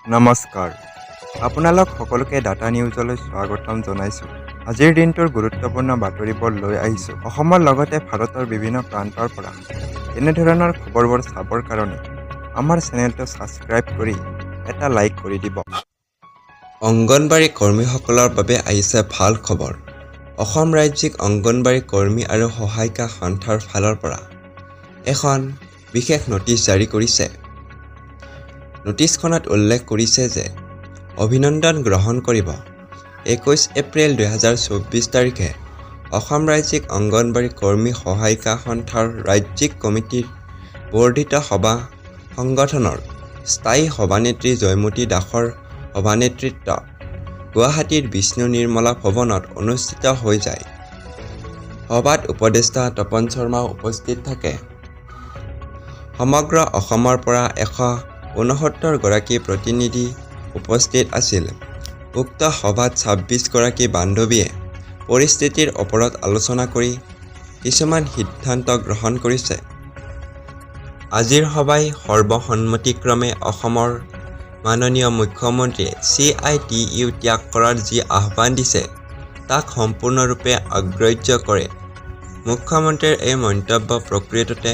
নমস্কাৰ আপোনালোক সকলোকে ডাটা নিউজলৈ স্বাগতম জনাইছোঁ। আজিৰ দিনটোৰ গুৰুত্বপূৰ্ণ বাতৰিবোৰ লৈ আহিছোঁ। অসমৰ লগতে ভাৰতৰ বিভিন্ন প্ৰান্তৰ পৰা এনেধৰণৰ খবৰবোৰ চাবৰ কাৰণে আমাৰ চেনেলটো ছাবস্ক্ৰাইব কৰি এটা লাইক কৰি দিব। অংগনবাড়ী কৰ্মীসকলৰ বাবে আহিছে ভাল খবৰ। অসম ৰাজ্যিক অংগনবাড়ী কৰ্মী আৰু সহায়িকা সন্থাৰ ফালৰ পৰা এখন বিশেষ নটিচ জাৰি কৰিছে। নটিচখনত উল্লেখ কৰিছে যে অভিনন্দন গ্ৰহণ কৰিব 21 এপ্ৰিল 2024 তাৰিখে অসম ৰাজ্যিক অংগনবাড়ী কৰ্মী সহায়িকা সন্থাৰ ৰাজ্যিক কমিটিৰ বৰ্ধিত সভা সংগঠনৰ স্থায়ী সভানেত্ৰী জয়মতী দাসৰ সভানেতৃত্বত গুৱাহাটীৰ বিষ্ণু নিৰ্মলা ভৱনত অনুষ্ঠিত হৈ যায়। সভাত উপদেষ্টা তপন শৰ্মাও উপস্থিত থাকে। সমগ্ৰ অসমৰ পৰা 169 গৰাকী প্ৰতিনিধি উপস্থিত আছিল। উক্ত সভাত 26 গৰাকী বান্ধৱীয়ে পৰিস্থিতিৰ ওপৰত আলোচনা কৰি কিছুমান সিদ্ধান্ত গ্ৰহণ কৰিছে। আজিৰ সভাই সৰ্বসন্মতিক্ৰমে অসমৰ মাননীয় মুখ্যমন্ত্ৰীয়ে CITU ত্যাগ কৰাৰ যি আহ্বান দিছে তাক সম্পূৰ্ণৰূপে অগ্ৰাহ্য কৰে। মুখ্যমন্ত্ৰীৰ এই মন্তব্য প্ৰকৃততে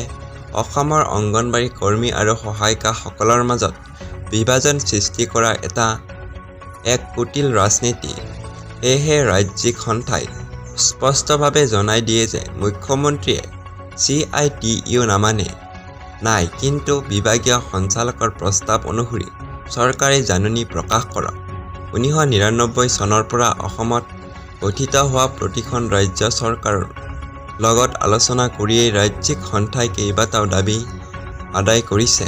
অসমৰ অংগনবাড়ী কৰ্মী আৰু সহায়িকাসকলৰ মাজত বিভাজন সৃষ্টি কৰা এক কুটিল ৰাজনীতি। সেয়েহে ৰাজ্যিক সন্থাই স্পষ্টভাৱে জনাই দিয়ে যে মুখ্যমন্ত্ৰীয়ে CITU নামানে নাই, কিন্তু বিভাগীয় সঞ্চালকৰ প্ৰস্তাৱ অনুসৰি চৰকাৰে জাননী প্ৰকাশ কৰক। 1999 চনৰ পৰা অসমত গঠিত হোৱা প্ৰতিখন ৰাজ্য চৰকাৰৰ লগত আলোচনা কৰিয়েই ৰাজ্যিক সন্থাই কেইবাটাও দাবী আদায় কৰিছে।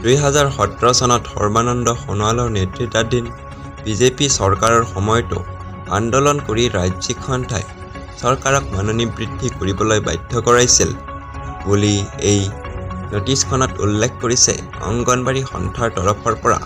2017 চনত সৰ্বানন্দ সোণোৱালৰ নেতৃত্বাধীন বিজেপি চৰকাৰৰ সময়তো আন্দোলন কৰি ৰাজ্যিক সন্থাই চৰকাৰক মাননী বৃদ্ধি কৰিবলৈ বাধ্য কৰাইছিল বুলি এই নটিচখনত উল্লেখ কৰিছে অংগনবাড়ী সন্থাৰ তৰফৰ পৰা।